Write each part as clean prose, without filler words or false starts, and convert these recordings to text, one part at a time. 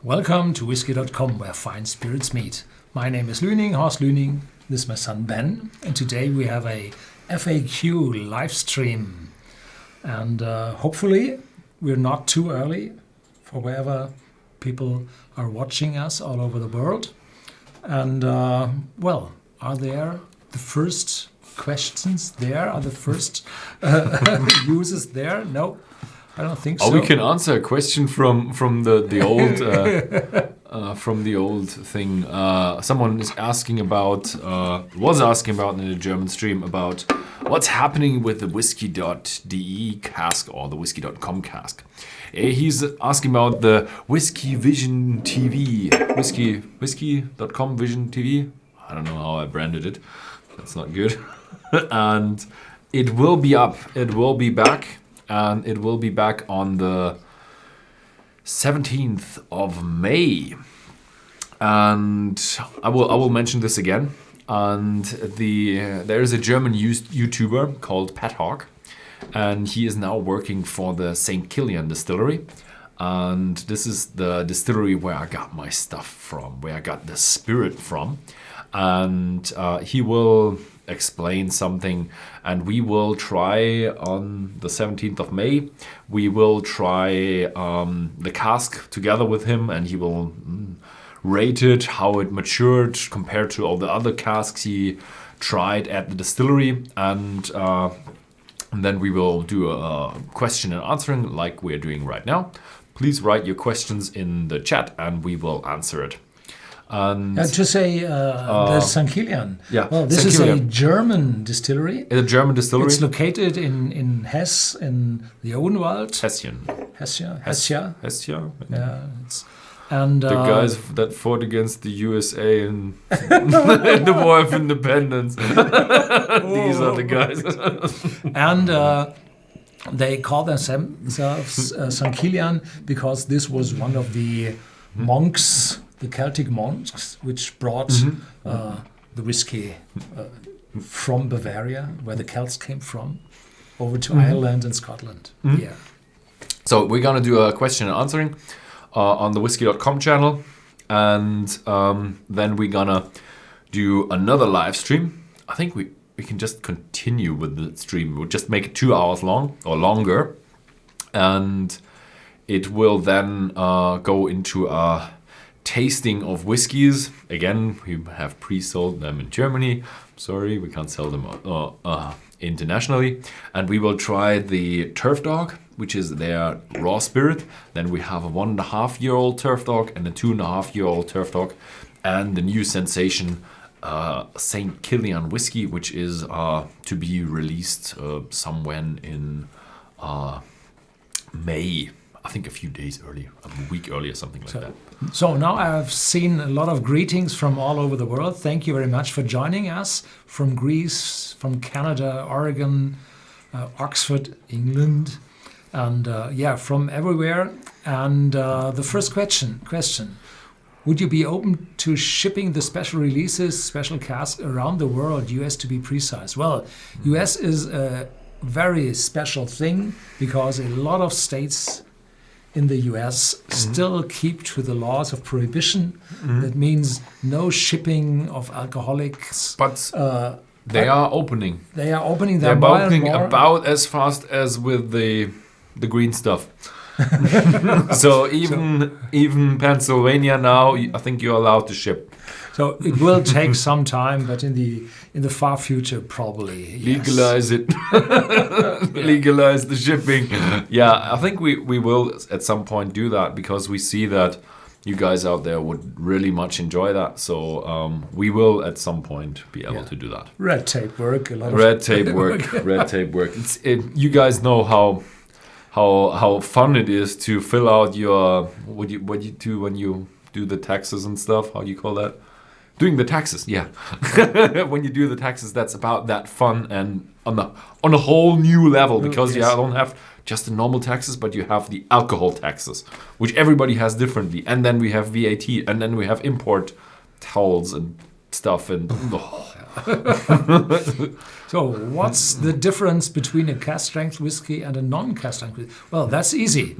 Welcome to Whisky.com, where fine spirits meet. My name is Horst Lüning. This is my son Ben, and today we have a FAQ live stream. And hopefully we're not too early for wherever people are watching us all over the world. And are there the first questions there? Are the first users there? No, I don't think so. Oh, we can answer a question from the old from the old thing. Someone is asking about was asking about in the German stream about what's happening with the Whisky.de cask or the Whisky.com cask. He's asking about the Whisky Vision TV. Whisky.com Vision TV. I don't know how I branded it. That's not good. And it will be up. It will be back. And it will be back on the 17th of May. And I will mention this again. And there is a German YouTuber called Pat Hawk. And he is now working for the St. Killian Distillery. And this is the distillery where I got my stuff from, where I got the spirit from. And he will explain something, and we will try on the 17th of May. We will try the cask together with him, and he will rate it, how it matured compared to all the other casks he tried at the distillery. And then we will do a question and answering like we're doing right now. Please write your questions in the chat, and we will answer it. And to say the St. Killian. Yeah, well, this is a German distillery. It's a German distillery. It's located in Hesse, in the Odenwald. Hessia. Yeah. And the guys that fought against the USA in the War of Independence. These are the guys. And they call themselves St. Killian because this was one of the monks, the Celtic monks, which brought the whiskey from Bavaria, where the Celts came from, over to Ireland and Scotland. Yeah. So we're going to do a question and answering on the Whisky.com channel. And then we're going to do another live stream. I think we can just continue with the stream. We'll just make it 2 hours long or longer. And it will then go into a tasting of whiskeys. Again, we have pre-sold them in Germany. Sorry, we can't sell them internationally. And we will try the Turf Dog, which is their raw spirit. Then we have a 1.5-year-old Turf Dog and a 2.5-year-old Turf Dog. And the new sensation, St. Killian whiskey, which is to be released somewhere in May. I think a few days early, a week earlier, something like that. So now I've seen a lot of greetings from all over the world. Thank you very much for joining us from Greece, from Canada, Oregon, Oxford, England, and from everywhere. And the first question, would you be open to shipping the special releases, special casks around the world, US to be precise? Well, US is a very special thing because a lot of states in the US still keep to the laws of prohibition. That means no shipping of alcoholics. But they are opening. They are opening. They're opening about as fast as with the green stuff. So even Pennsylvania now, I think you're allowed to ship. So it will take some time, but in the far future, probably. Legalize it. Legalize the shipping. Yeah, I think we will at some point do that because we see that you guys out there would really much enjoy that. So we will at some point be able to do that. Red tape work. Red tape work. You guys know how fun it is to fill out your what you do when you do the taxes and stuff. How do you call that? Doing the taxes, yeah. When you do the taxes, that's about that fun and on a whole new level because you don't have just the normal taxes, but you have the alcohol taxes, which everybody has differently. And then we have VAT, and then we have import tolls and stuff. And So what's the difference between a cask strength whiskey and a non-cask strength whiskey? Well, that's easy.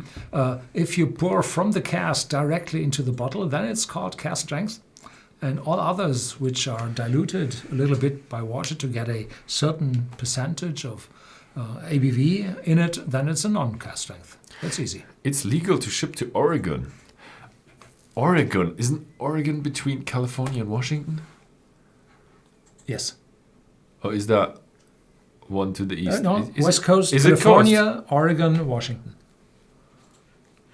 If you pour from the cask directly into the bottle, then it's called cask strength. And all others which are diluted a little bit by water to get a certain percentage of ABV in it, then it's a non-cask strength. That's easy. It's legal to ship to Oregon. Oregon? Isn't Oregon between California and Washington? Yes. Or is that one to the east? No, is West Coast, is California, Oregon, Washington.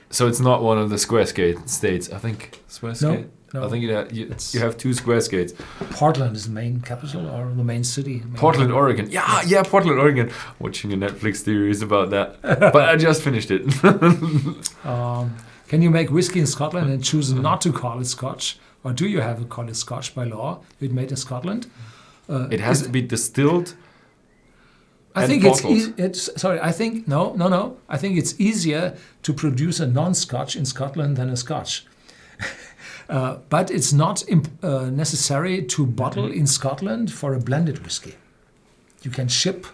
So it's not one of the square states, I think. Square skate? No. I think you have two square skates. Portland is the main capital or the main city. Portland, Oregon. Yeah, Portland, Oregon. Watching a Netflix series about that. But I just finished it. Can you make whiskey in Scotland and choose not to call it Scotch? Or do you have to call it Scotch by law? It's made in Scotland. It has to be distilled. I think bottled. I think it's easier to produce a non-Scotch in Scotland than a Scotch. But it's not necessary to bottle in Scotland for a blended whiskey. You can ship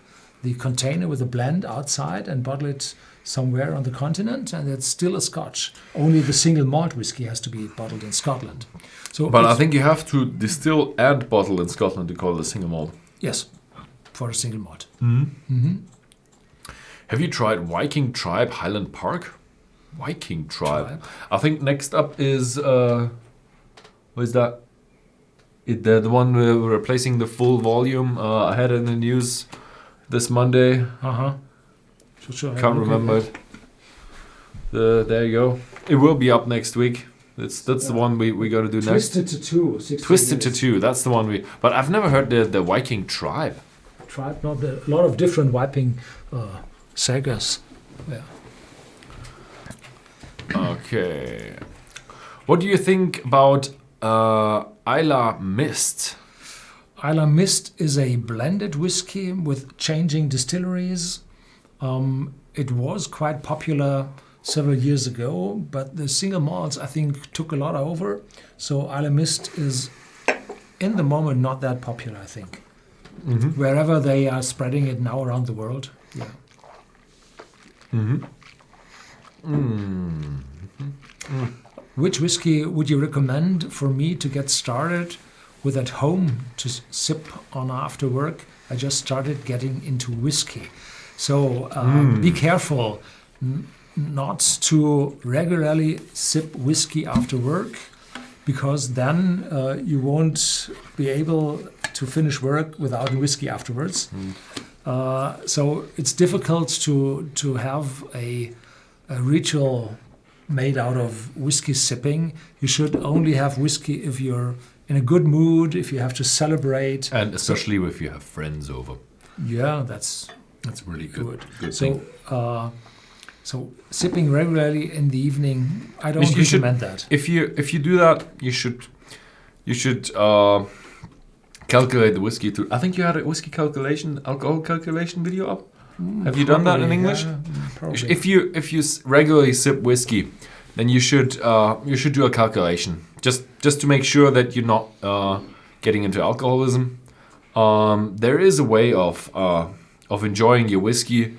the container with a blend outside and bottle it somewhere on the continent, and it's still a Scotch. Only the single malt whiskey has to be bottled in Scotland. But I think you have to distill and bottle in Scotland to call it a single malt. Yes, for a single malt. Have you tried Viking Tribe Highland Park? Viking Tribe. I think next up is what is that? The one we're replacing the full volume. I had it in the news this Monday. Can't remember it. There you go. It will be up next week. That's the one we got to do next. Twisted to Two. Twisted to Two. That's the one But I've never heard the Viking Tribe. Tribe, not a lot of different Viking sagas. Yeah. Okay. What do you think about Islay Mist? Islay Mist is a blended whiskey with changing distilleries. It was quite popular several years ago, but the single malts, I think, took a lot over. So Islay Mist is, in the moment, not that popular, I think. Wherever they are spreading it now around the world. Yeah. Which whiskey would you recommend for me to get started with at home to sip on after work? I just started getting into whiskey. So be careful not to regularly sip whiskey after work, because then you won't be able to finish work without a whiskey afterwards. So it's difficult to have a ritual made out of whiskey sipping. You should only have whiskey if you're in a good mood, if you have to celebrate. And especially if you have friends over. Yeah, that's really good. So sipping regularly in the evening, I don't recommend that. If you do that, you should calculate the whiskey too. I think you had a alcohol calculation video up. Have you done that in English? Yeah, probably. If you regularly sip whiskey, then you should do a calculation just to make sure that you're not getting into alcoholism. There is a way of enjoying your whiskey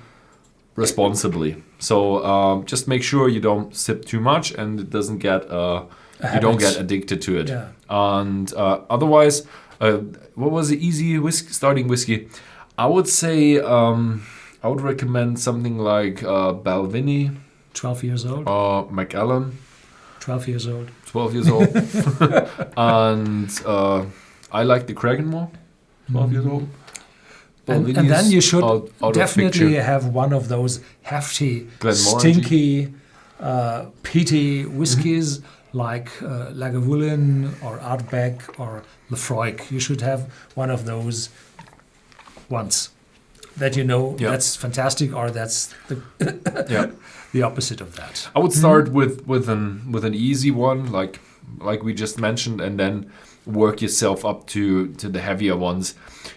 responsibly. So just make sure you don't sip too much and it doesn't get you don't get addicted to it. Yeah. And otherwise, what was the easy starting whiskey? I would say I would recommend something like Balvenie. 12 years old. Or Macallan. 12 years old. 12 years old. And I like the Craigenmore. 12 years old. And then you should definitely have one of those hefty, stinky, peaty whiskies like Lagavulin or Ardbeg or Lefroy. You should have one of those once. That that's fantastic, or that's the opposite of that. I would start with an easy one, like we just mentioned, and then work yourself up to the heavier ones.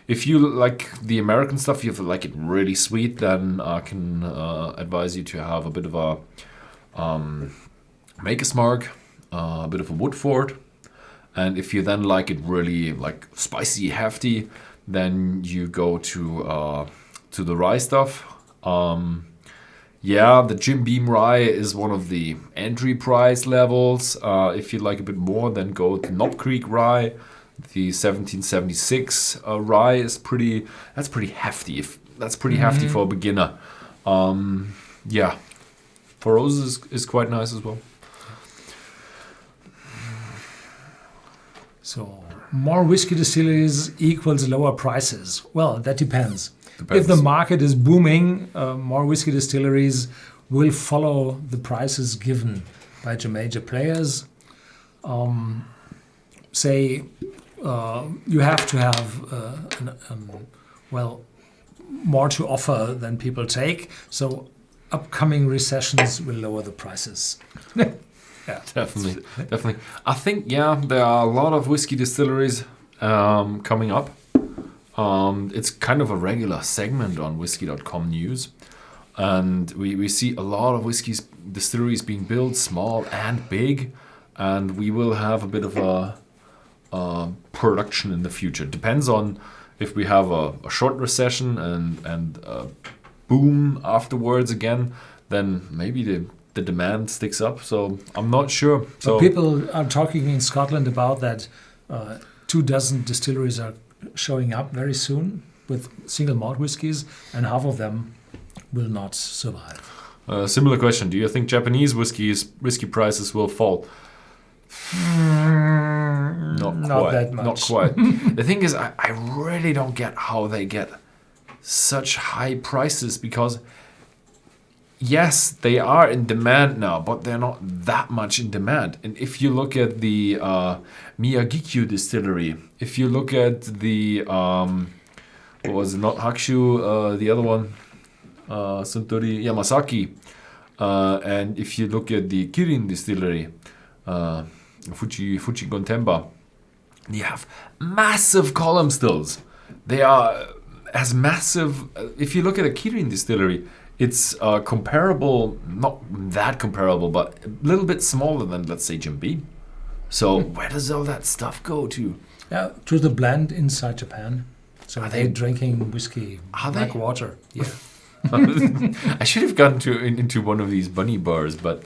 If you like the American stuff, you like it really sweet, then I can advise you to have a bit of a Maker's Mark, a bit of a Woodford, And if you then like it really like spicy, hefty, then you go to the rye stuff. The Jim Beam rye is one of the entry price levels. If you like a bit more, then go to Knob Creek rye. The 1776 rye is pretty hefty. That's pretty hefty for a beginner. For roses is quite nice as well. So more whiskey distilleries equals lower prices. Well, that depends. If the market is booming, more whiskey distilleries will follow the prices given by the major players. You have to have more to offer than people take. So upcoming recessions will lower the prices. Yeah, definitely. I think there are a lot of whiskey distilleries coming up. It's kind of a regular segment on Whisky.com news, and we see a lot of whiskey distilleries being built, small and big, and we will have a bit of a production in the future. Depends on if we have a short recession and a boom afterwards again, then maybe the demand sticks up. So I'm not sure. So people are talking in Scotland about that 24 distilleries are showing up very soon with single malt whiskies, and half of them will not survive. Similar question. Do you think Japanese whiskey prices will fall? Not that much. Not quite. The thing is, I really don't get how they get such high prices, because yes, they are in demand now, but they're not that much in demand. And if you look at the Miyagikyu distillery, if you look at the what was it, not Hakushu, the other one, Suntory Yamasaki, and if you look at the Kirin distillery, Fuji Gontemba, they have massive column stills. They are as massive. If you look at a Kirin distillery, it's comparable, not that comparable, but a little bit smaller than, let's say, Jim Beam. So where does all that stuff go to? Yeah, to the blend inside Japan. So are they drinking whiskey like water? Yeah. I should have gone into one of these bunny bars, but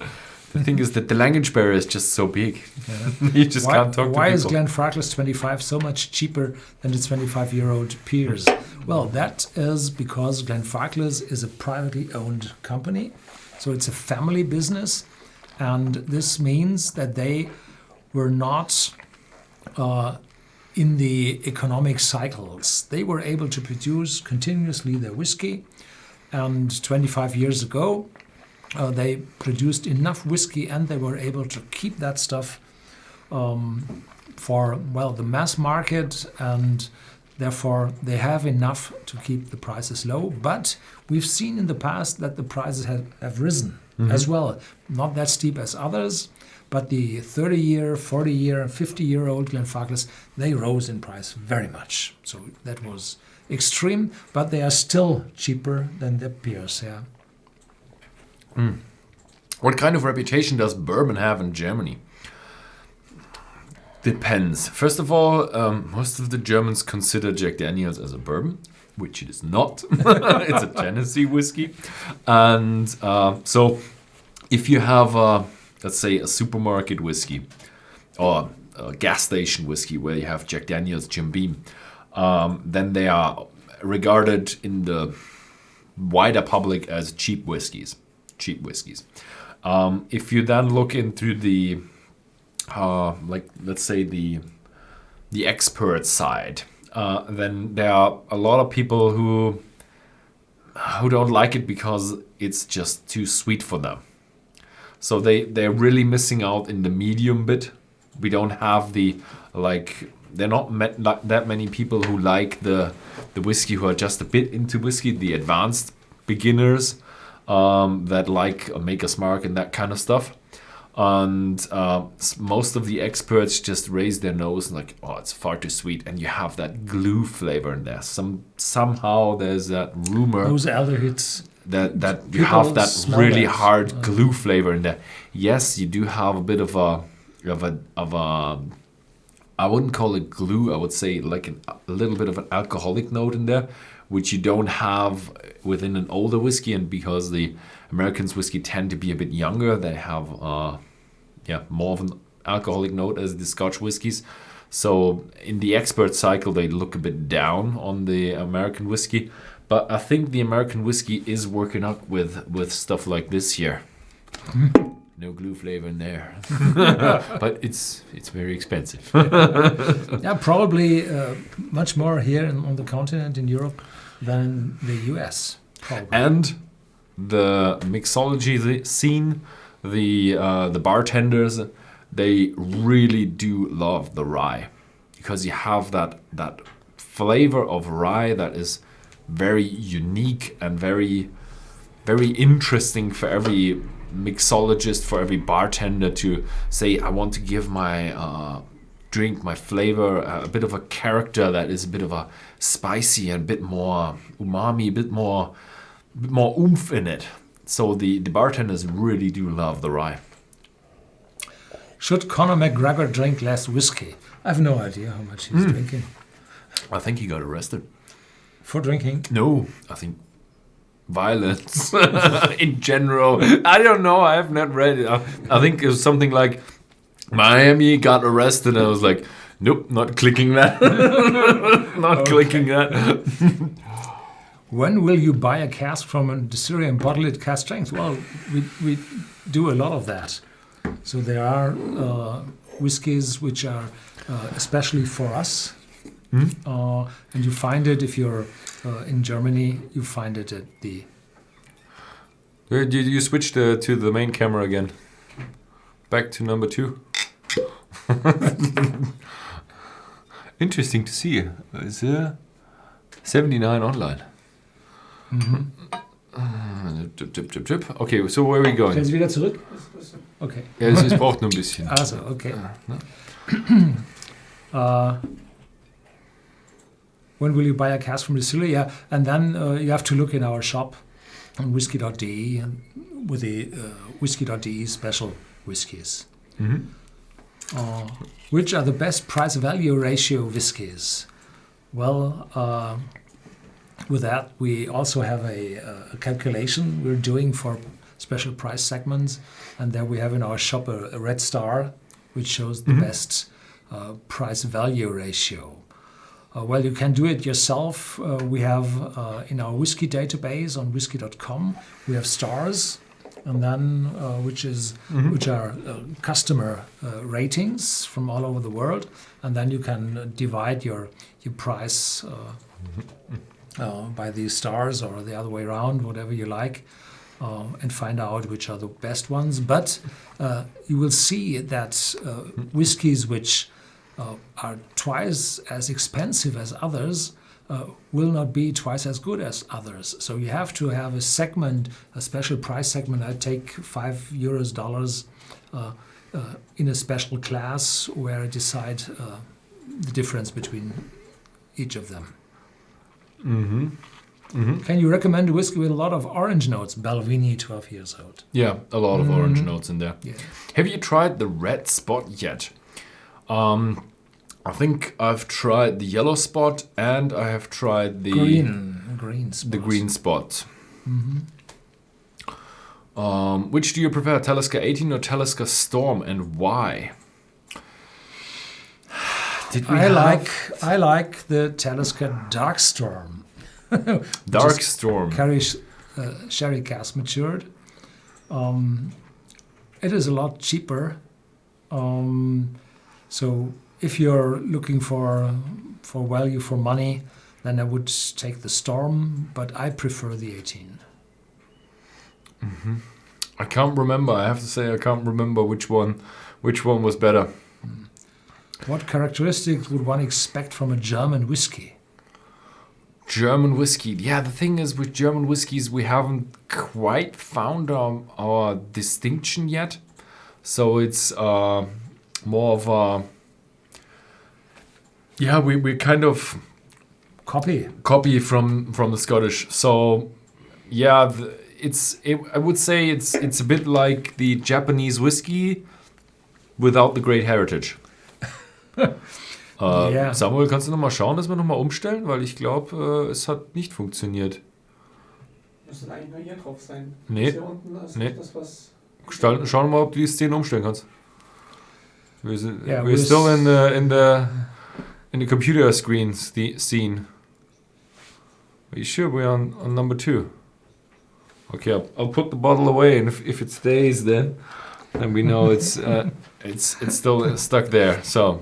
the thing is that the language barrier is just so big. Yeah. You just can't talk to people. Why is Glenfarclas 25 so much cheaper than the 25-year-old peers? Well, that is because Glenfarclas is a privately owned company. So it's a family business. And this means that they were not in the economic cycles. They were able to produce continuously their whiskey. And 25 years ago, they produced enough whiskey, and they were able to keep that stuff for the mass market, and therefore they have enough to keep the prices low. But we've seen in the past that the prices have risen as well. Not that steep as others, but the 30-year, 40-year, 50-year-old Glenfarclas, they rose in price very much. So that was extreme, but they are still cheaper than their peers. Yeah. What kind of reputation does bourbon have in Germany? Depends. First of all, most of the Germans consider Jack Daniels as a bourbon, which it is not. It's a Tennessee whiskey. And so if you have, let's say, a supermarket whiskey or a gas station whiskey where you have Jack Daniels, Jim Beam, then they are regarded in the wider public as cheap whiskeys. If you then look into the let's say the expert side, then there are a lot of people who don't like it because it's just too sweet for them. So they're really missing out in the medium bit. We don't have they're not that many people who like the whiskey, who are just a bit into whiskey, the advanced beginners that like a Maker's Mark and that kind of stuff. And most of the experts just raise their nose and like, oh, it's far too sweet, and you have that glue flavor in there. Somehow there's that rumor. Those aldehydes. That you have that really hard glue flavor in there. Yes, you do have a bit of a I wouldn't call it glue. I would say like a little bit of an alcoholic note in there, which you don't have within an older whiskey. And because the Americans whiskey tend to be a bit younger, they have more of an alcoholic note as the Scotch whiskies. So in the expert cycle, they look a bit down on the American whiskey. But I think the American whiskey is working up with stuff like this here. No glue flavor in there, but it's very expensive. Yeah, probably much more here on the continent in Europe than the US. Probably. And the mixology scene, the bartenders, they really do love the rye, because you have that flavor of rye that is very unique and very, very interesting for every mixologist, for every bartender to say, I want to give my drink, my flavor, a bit of a character that is a bit of a spicy and a bit more umami, a bit more oomph in it. So the bartenders really do love the rye. Should Conor McGregor drink less whiskey? I have no idea how much he's drinking. I think he got arrested. For drinking? No, I think violence in general. I don't know. I have not read it. I think it was something like Miami got arrested. And I was like, nope, not clicking that. Not clicking that. When will you buy a cask from a distillery and bottle it cask strength? Well, we do a lot of that. So there are whiskies which are especially for us. And you find it if you're in Germany. You find it at the. You switched to the main camera again. Back to number 2. Interesting to see. It's 79 online. Okay, so where are we going? Können Sie wieder zurück? Okay. Ja, es braucht nur ein bisschen. Also, okay. When will you buy a cask from the distillery? Yeah, and then you have to look in our shop on Whisky.de with the Whisky.de special whiskies. Which are the best price-value ratio whiskies? Well, with that, we also have a calculation we're doing for special price segments, and there we have in our shop a red star, which shows the best price-value ratio. Well, you can do it yourself. We have in our whiskey database on Whisky.com, we have stars, and then which are customer ratings from all over the world, and then you can divide your price by these stars or the other way around, whatever you like, and find out which are the best ones. But you will see that whiskies which are twice as expensive as others will not be twice as good as others. So you have to have a segment, a special price segment. I take $5 in a special class where I decide the difference between each of them. Can you recommend a whiskey with a lot of orange notes? Balvenie, 12 years old. Yeah, a lot of orange notes in there. Yeah. Have you tried the red spot yet? I think I've tried the yellow spot and I have tried the green spot. The green spot. Which do you prefer, Talisker 18 or Talisker Storm, and why? I like the Talisker Dark Storm. Dark Storm. Sherry cask matured. It is a lot cheaper. So if you're looking for value for money, then I would take the Storm, but I prefer the 18. I can't remember. I have to say I can't remember which one was better. What characteristics would one expect from a German whiskey? German whiskey. Yeah, the thing is with German whiskeys, we haven't quite found our distinction yet. So it's more of a... Yeah, we kind of... Copy from the Scottish. So, yeah, I would say it's a bit like the Japanese whiskey without the great heritage. Ja. Samuel, kannst du nochmal schauen, dass wir nochmal umstellen? Weil ich glaube, es hat nicht funktioniert. Müsste eigentlich nur hier drauf sein. Nee. Das hier unten ist Nee. das, was... Schau mal, ob du die Szene umstellen kannst. Yeah, we're still in the computer screens scene. Are you sure we're on number 2? Okay, I'll put the bottle away, and if it stays, then we know it's still stuck there. So,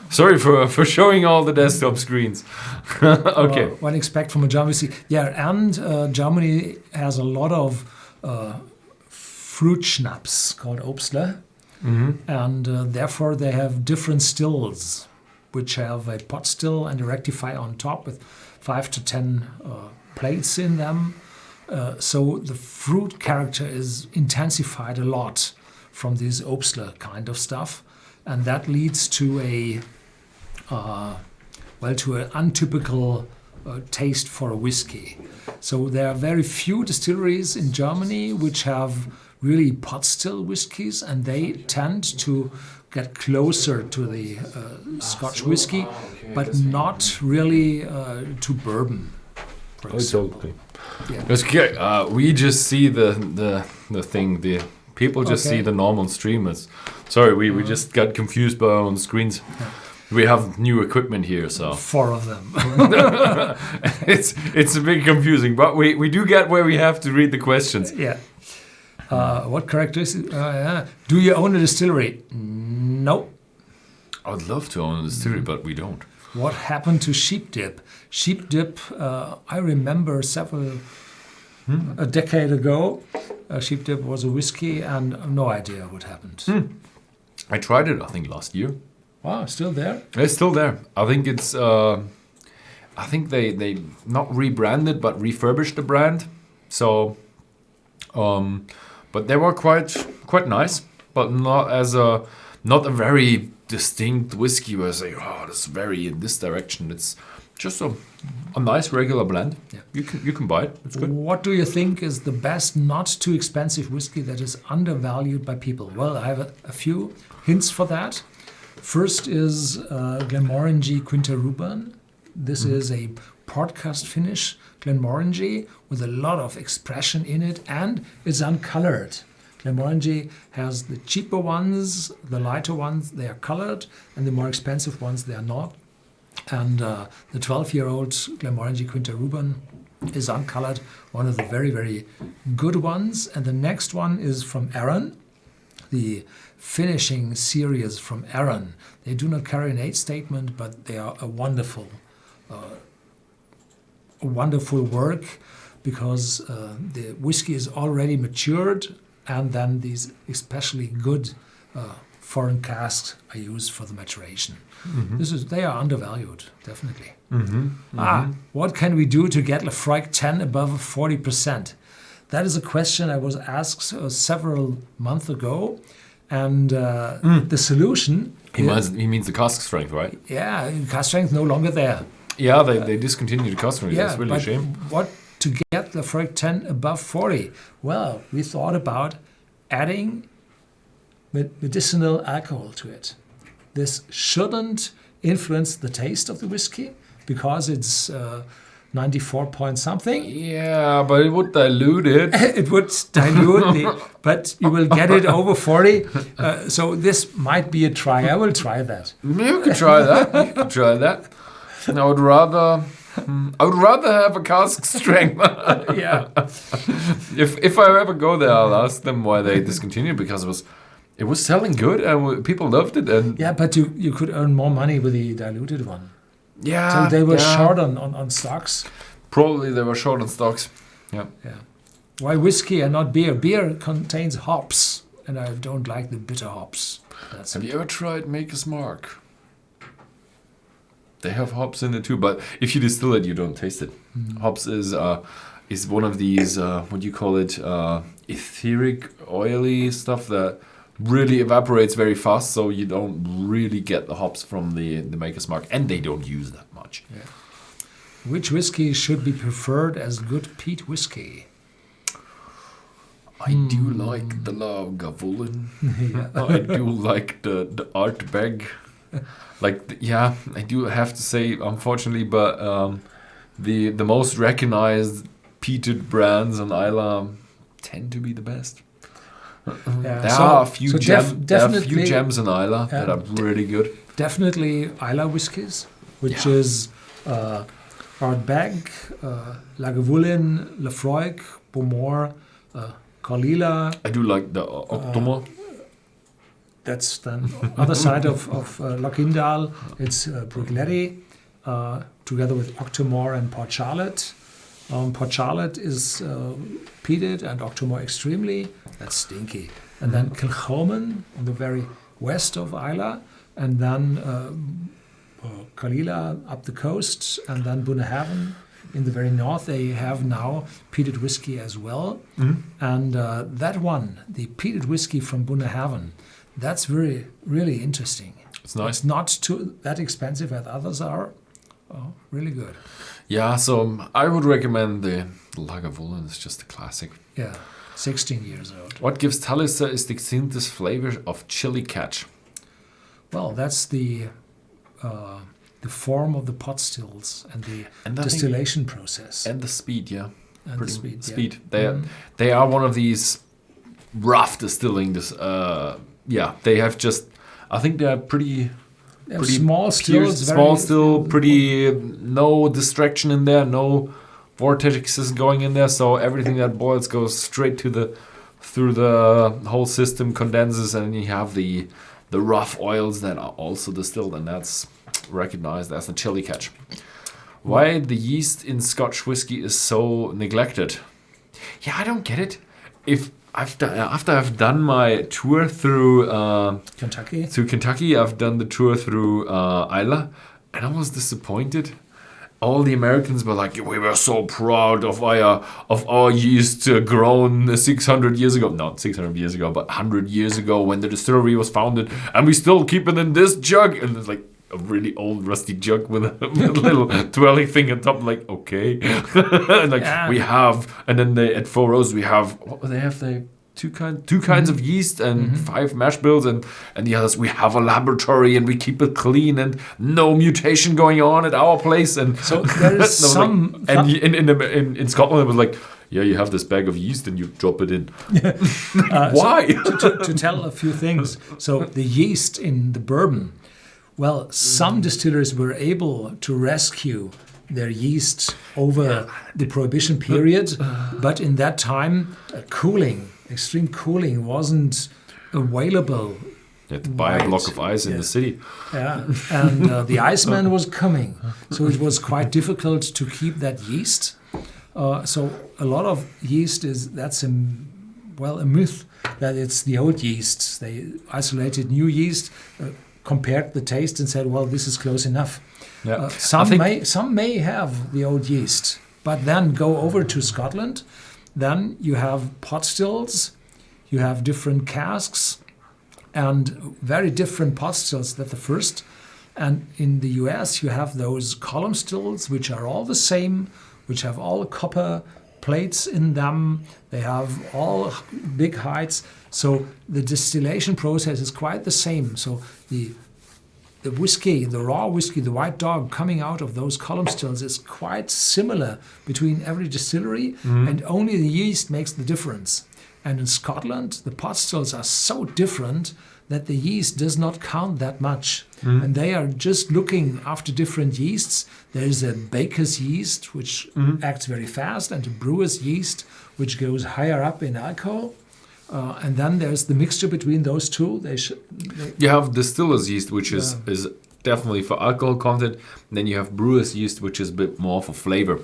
sorry for showing all the desktop screens. Okay. What expect from a German whiskey? Yeah, and Germany has a lot of fruit schnapps called Obstler, and therefore they have different stills, which have a pot still and a rectifier on top with 5 to 10 plates in them. So the fruit character is intensified a lot from this Obstler kind of stuff, and that leads to to an untypical taste for a whiskey. So there are very few distilleries in Germany which have really pot still whiskies, and they tend to get closer to the Scotch whiskey, but not really to bourbon. For example. Totally. Yeah. It's okay. We just see the thing. The people just see the normal streamers. Sorry, we just got confused by our own screens. Yeah. We have new equipment here, so 4 of them. it's a bit confusing, but we do get where we have to read the questions. Yeah. What characteristics? Do you own a distillery? No. I'd love to own a distillery, but we don't. What happened to Sheep Dip? Sheep Dip, I remember a decade ago, Sheep Dip was a whiskey, and no idea what happened. I tried it, I think, last year. Wow, still there? It's still there. I think it's. I think they not rebranded but refurbished the brand. So, but they were quite nice, but not a very distinct whiskey where I say, oh, that's very in this direction. It's just a nice regular blend. Yeah. You can buy it. It's good. What do you think is the best, not too expensive whiskey that is undervalued by people? Well, I have a few hints for that. First is Glenmorangie Quinta Ruban. This is a podcast finish Glenmorangie with a lot of expression in it, and it's uncolored. Glenmorangie has the cheaper ones, the lighter ones, they are colored, and the more expensive ones, they are not. And the 12-year-old Glenmorangie Quinta Ruban is uncolored, one of the very, very good ones. And the next one is from Arran, the finishing series from Arran. They do not carry an age statement, but they are a wonderful work, because the whiskey is already matured, and then these especially good foreign casks are used for the maturation. They are undervalued, definitely. What can we do to get Lafroig 10 above 40%? That is a question I was asked several months ago, and the solution. He means the cask strength, right? Yeah, cask strength no longer there. Yeah, they discontinued the cask strength. Yeah, That's really a shame. What to get Lafroig 10 above 40? Well, we thought about adding medicinal alcohol to it. This shouldn't influence the taste of the whiskey because it's 94 point something. Yeah, but it would dilute it. It would dilute but you will get it over 40. So this might be a try. I will try that. You could try that. I would rather have a cask strength. Yeah. If I ever go there, I'll ask them why they discontinued, because it was selling good and people loved it. And yeah, but you could earn more money with the diluted one. yeah, So they were short on stocks. Probably they were short on stocks. Yeah. Yeah. Why whiskey and not beer? Beer contains hops, and I don't like the bitter hops. Have you ever tried Maker's Mark? They have hops in it too, but if you distill it, you don't taste it. Hops is one of these what do you call it? Etheric, oily stuff that really evaporates very fast, so you don't really get the hops from the Maker's Mark, and they don't use that much. Yeah. Which whiskey should be preferred as good peat whiskey? I do like the Lagavulin. I do like the Artbeg. I do have to say, unfortunately, but the most recognized peated brands on Islay tend to be the best. There are a few gems in Islay that are really good. Definitely Islay whiskies, which is Ardbeg, Lagavulin, Lafroig, Beaumont, Carlila. I do like the Octomo. That's the other side of Lochindal. It's Brugletti, together with Octomore and Port Charlotte. Port Charlotte is peated and Octomore extremely. That's stinky. And then Kilchoman in the very west of Islay. And then Carlila up the coast. And then Bunnahabhain in the very north. They have now peated whiskey as well. And that one, the peated whiskey from Bunnahabhain, that's really interesting. It's nice. It's not too that expensive as others are. Oh, really good. Yeah, so I would recommend the Lagavulin. It's just a classic. Yeah, 16 years old. What gives Talisker is the distinctive flavor of chili catch? Well, that's the form of the pot stills and the distillation process. And the speed, yeah. And the speed. They are one of these rough distilling. They have just, I think they're pretty small stills. Pretty no distraction in there, no vortexes going in there. So everything that boils goes straight through the whole system, condenses, and you have the rough oils that are also distilled, and that's recognized as the chili catch. Why the yeast in Scotch whiskey is so neglected? Yeah, I don't get it. After I've done my tour through Kentucky, I've done the tour through Islay, and I was disappointed. All the Americans were like, "We were so proud of our yeast grown 600 years ago." Not 600 years ago, but 100 years ago when the distillery was founded, and we still keep it in this jug. And it's like a really old rusty jug with a little twirly thing on top. Like, okay, and we have, and then at Four Roses we have two kinds of yeast and 5 mash bills, and the others we have a laboratory and we keep it clean and no mutation going on at our place. And so there is some, in Scotland it was like, yeah, you have this bag of yeast and you drop it in. Why? To tell a few things. So the yeast in the bourbon. Well, some distillers were able to rescue their yeast over the Prohibition period, but in that time, extreme cooling wasn't available. You had to buy a block of ice in the city. Yeah, and the Iceman was coming, so it was quite difficult to keep that yeast. So a lot of yeast that's a myth that it's the old yeast. They isolated new yeast, compared the taste and said, well, this is close enough. Yeah. Some may have the old yeast, but then go over to Scotland. Then you have pot stills, you have different casks, and very different pot stills. That's the first. And in the US, you have those column stills, which are all the same, which have all copper plates in them. They have all big heights. So the distillation process is quite the same. So the whiskey, the raw whiskey, the white dog coming out of those column stills is quite similar between every distillery, and only the yeast makes the difference. And in Scotland, the pot stills are so different that the yeast does not count that much. And they are just looking after different yeasts. There is a baker's yeast, which acts very fast, and a brewer's yeast, which goes higher up in alcohol. And then there's the mixture between those two. You have distiller's yeast, which is definitely for alcohol content. And then you have brewer's yeast, which is a bit more for flavor.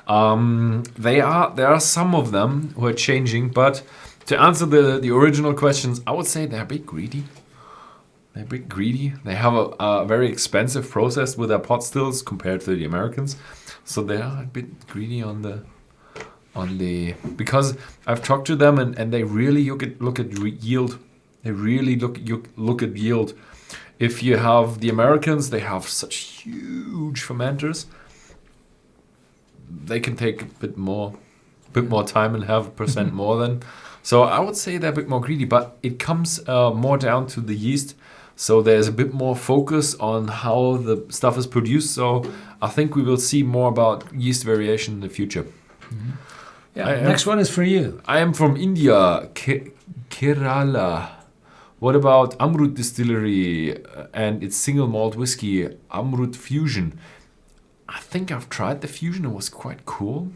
There are some of them who are changing, but to answer the original questions, I would say they're a bit greedy. They have a very expensive process with their pot stills compared to the Americans, so they are a bit greedy on the because I've talked to them and they really look at yield. They really look at yield. If you have the Americans, they have such huge fermenters. They can take a bit more time and have 1% more than. So I would say they're a bit more greedy, but it comes more down to the yeast. So there's a bit more focus on how the stuff is produced. So I think we will see more about yeast variation in the future. Yeah. Next one is for you. I am from India, Kerala. What about Amrut Distillery and its single malt whiskey, Amrut Fusion? I think I've tried the Fusion. It was quite cool.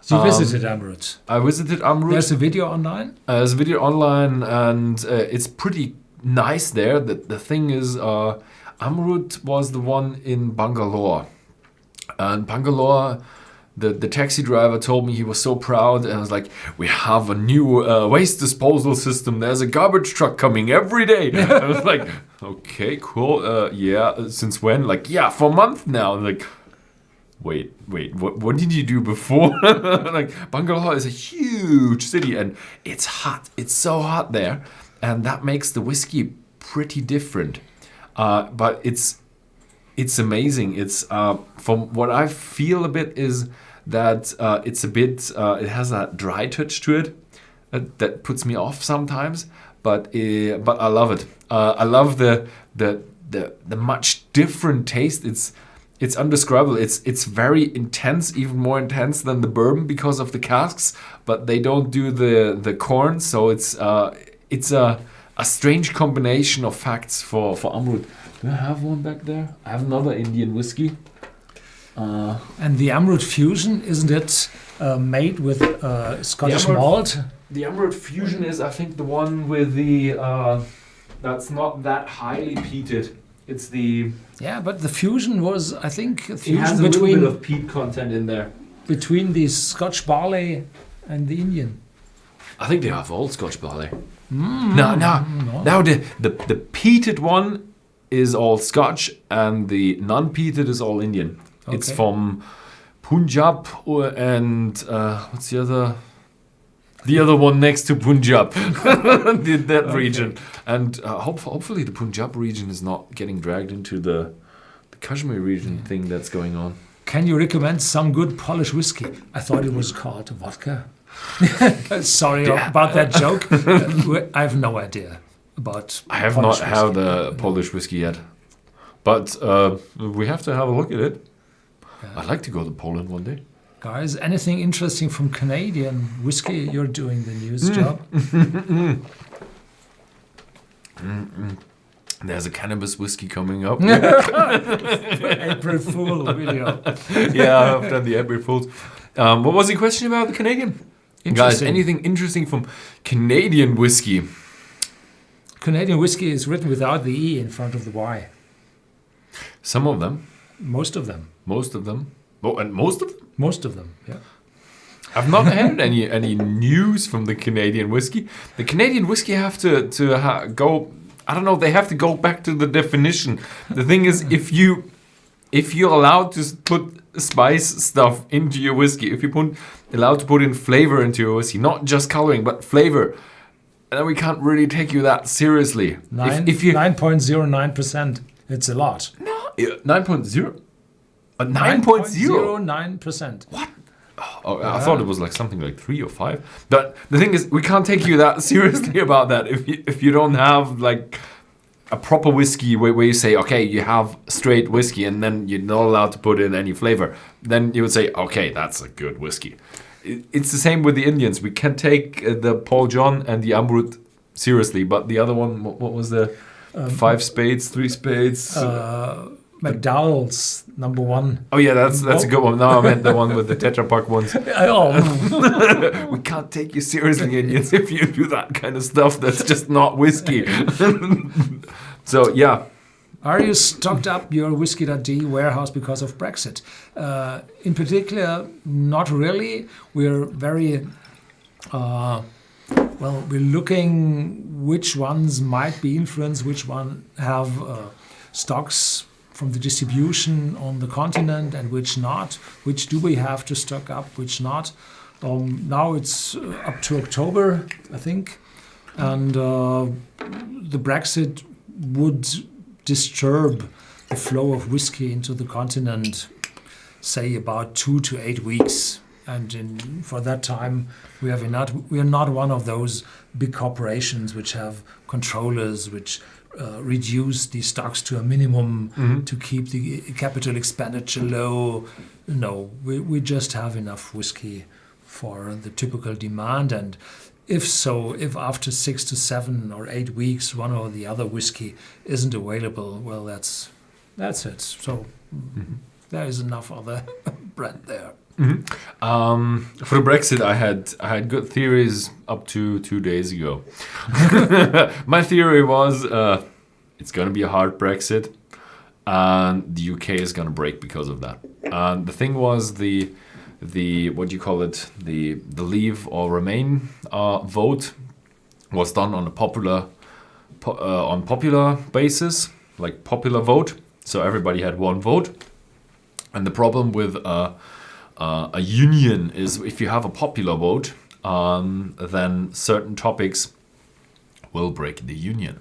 You visited Amrut. I visited Amrut. There's a video online? There's a video online, and it's pretty nice there. The thing is, Amrut was the one in Bangalore. And Bangalore, the taxi driver told me he was so proud, and I was like, we have a new waste disposal system. There's a garbage truck coming every day. I was like, okay, cool. Yeah, since when? Like, yeah, for a month now. Like, wait, what did you do before? Like, Bangalore is a huge city, and it's hot. It's so hot there, and that makes the whiskey pretty different. But it's amazing. It's from what I feel a bit is that it's a bit. It has that dry touch to it that puts me off sometimes. But I love it. I love the much different taste. It's undescribable. It's very intense, even more intense than the bourbon because of the casks. But they don't do the corn, so it's a strange combination of facts for Amrut. Do I have one back there? I have another Indian whiskey. And the Amrut Fusion, isn't it made with Scottish malt? The Amrut Fusion is, I think, the one with the that's not that highly peated. It's the Yeah, but the Fusion was, I think, a it fusion has a little bit of peat content in there. between the Scotch barley and the Indian. I think they have old Scotch barley. No. Now the peated one is all Scotch, and the non-peated is all Indian. It's Okay. from Punjab and what's the other? The other one next to Punjab, that region. And hopefully the Punjab region is not getting dragged into the Kashmir region thing that's going on. Can you recommend some good Polish whiskey? I thought it was called vodka. Sorry about that joke. I have no idea about I have Polish not had whiskey. a Polish whiskey yet, but we have to have a look at it. I'd like to go to Poland one day. Guys, anything interesting from Canadian whiskey? You're doing the news job. There's a cannabis whiskey coming up. April Fool video. Yeah, I've done the April Fools. What was the question about the Canadian? Guys, Interesting. anything interesting from Canadian whiskey? Canadian whiskey is written without the E in front of the Y. Some of them. Most of them. Most of them. Oh, and most of them? Most of them, yeah. I've not heard any news from the Canadian whiskey. The Canadian whiskey have to go. I don't know. They have to go back to the definition. The thing is, if you're allowed to put spice stuff into your whiskey, if you're allowed to put in flavor into your whiskey, not just coloring but flavor, then we can't really take you that seriously. If you 9.09%. It's a lot. 9.0. 9.0. 9.09%. What? Oh, I thought it was like something like 3 or 5. But the thing is, we can't take you that seriously about that if you don't have like a proper whiskey where you say, okay, you have straight whiskey and then you're not allowed to put in any flavor. Then you would say, okay, that's a good whiskey. It's the same with the Indians. We can take the Paul John and the Amrut seriously, but the other one, what was the 5 spades, 3 spades? McDowell's number 1. Oh yeah, that's a good one. No, I meant the one with the Tetra Pak ones. Oh, We can't take you seriously, Indians, if you do that kind of stuff. That's just not whiskey. So yeah, are you stocked up your Whisky.de warehouse because of Brexit? In particular, not really. We're very we're looking which ones might be influenced, which one have stocks from the distribution on the continent and which not. Which do we have to stock up, which not. Now it's up to October, I think. And the Brexit would disturb the flow of whiskey into the continent, say about 2 to 8 weeks. And for that time, we are not one of those big corporations which have controllers which reduce the stocks to a minimum to keep the capital expenditure low. No, we just have enough whiskey for the typical demand. And if after 6 to 7 or 8 weeks one or the other whiskey isn't available, well, that's it. So there is enough other brand there. For the Brexit, I had good theories up to 2 days ago. My theory was it's going to be a hard Brexit, and the UK is going to break because of that. And the thing was the what do you call it, the leave or remain vote was done on a popular basis, like popular vote. So everybody had one vote, and the problem with a union is if you have a popular vote, then certain topics will break the union.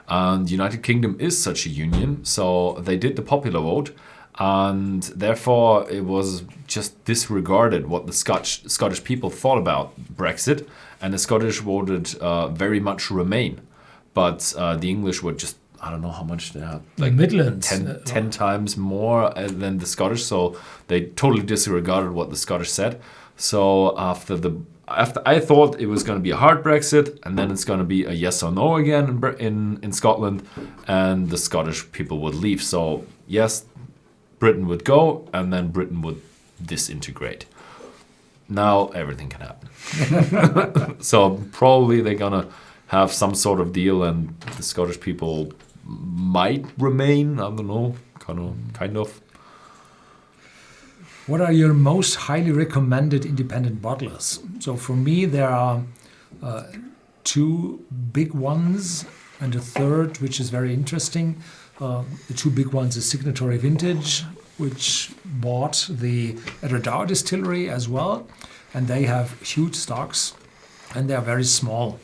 And the United Kingdom is such a union, so they did the popular vote, and therefore it was just disregarded what the Scottish people thought about Brexit, and the Scottish voted very much Remain, but the English were just, I don't know how much they had, like Midlands, 10 times more than the Scottish, so they totally disregarded what the Scottish said. So after I thought it was going to be a hard Brexit, and then it's going to be a yes or no again in Scotland, and the Scottish people would leave. So yes, Britain would go, and then Britain would disintegrate. Now everything can happen. So probably they're going to have some sort of deal, and the Scottish people might remain. I don't know, kind of. What are your most highly recommended independent bottlers? So for me, there are 2 big ones and a third, which is very interesting. The 2 big ones is Signatory Vintage, which bought the Edredau Distillery as well, and they have huge stocks, and they are very small.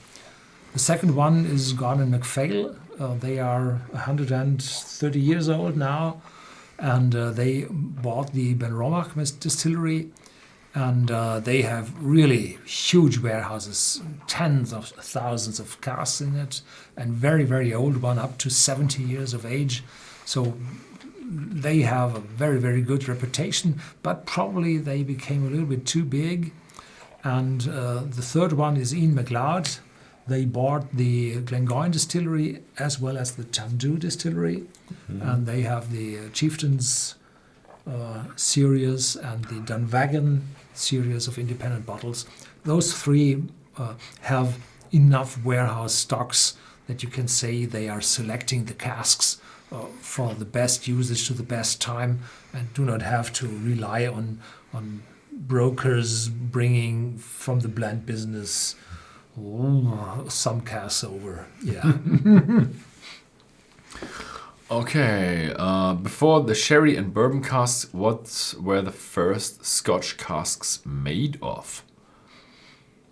The second one is Gordon MacPhail. They are 130 years old now, and they bought the Benromach Distillery, and they have really huge warehouses, tens of thousands of casks in it, and very, very old one, up to 70 years of age. So they have a very, very good reputation, but probably they became a little bit too big. And the third one is Ian MacLeod. They bought the Glengoyne Distillery as well as the Tamdhu Distillery, and they have the Chieftains series and the Dunvegan series of independent bottles. Those 3 have enough warehouse stocks that you can say they are selecting the casks for the best usage to the best time, and do not have to rely on brokers bringing from the blend business some casks over. Yeah. Okay, before the sherry and bourbon casks, what were the first Scotch casks made of?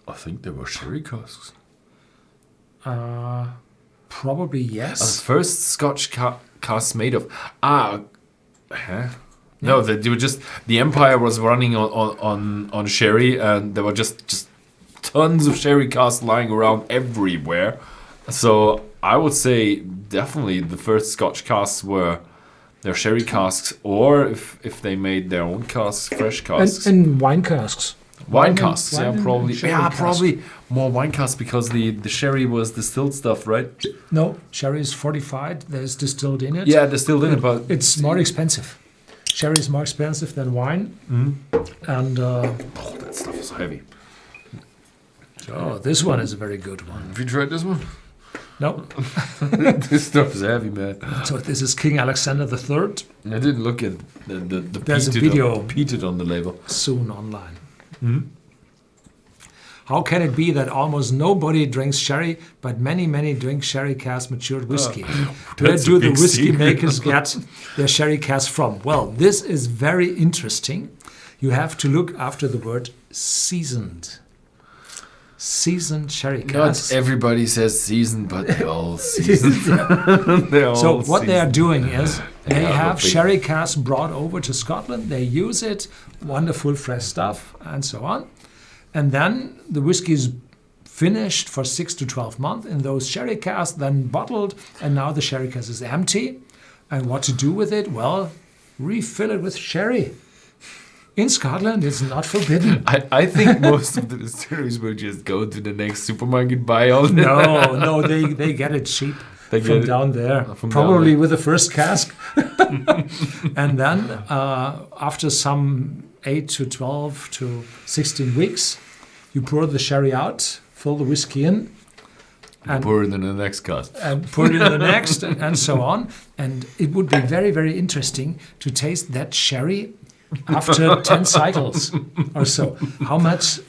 I think they were sherry casks. Probably yes. The first Scotch casks made of... No, they were just... The Empire was running on sherry, and there were just tons of sherry casks lying around everywhere. So I would say definitely the first Scotch casks were their sherry casks, or if they made their own casks, fresh casks. And wine casks. Wine casks, probably. Yeah, probably more wine casks because the sherry was distilled stuff, right? No, sherry is fortified. There's distilled in it. Yeah, distilled in it, but it's more expensive. Sherry is more expensive than wine, and that stuff is heavy. Oh, this one is a very good one. Have you tried this one? No. This stuff is heavy, man. So this is King Alexander III. I didn't look at the There's a video peated on the label. Soon online. How can it be that almost nobody drinks sherry, but many drink sherry cask matured whiskey? Where do the whiskey makers get their sherry cask from? Well, this is very interesting. You have to look after the word seasoned. Seasoned sherry casks. Not everybody says seasoned, but they're all seasoned. So what they are doing is They Yeah, have but they- sherry casks brought over to Scotland. They use it, wonderful fresh stuff, and so on. And then the whiskey is finished for 6 to 12 months in those sherry casks, then bottled, and now the sherry cask is empty. And what to do with it? Well, refill it with sherry. In Scotland, it's not forbidden. I think most of the distilleries will just go to the next supermarket, buy all the No, they get it cheap They from get it down there, from down probably there. with the first cask. And then after some 8 to 12 to 16 weeks, you pour the sherry out, fill the whiskey in, and pour it in the next cast. and put it in the next, and so on. And it would be very, very interesting to taste that sherry after 10 cycles or so. How much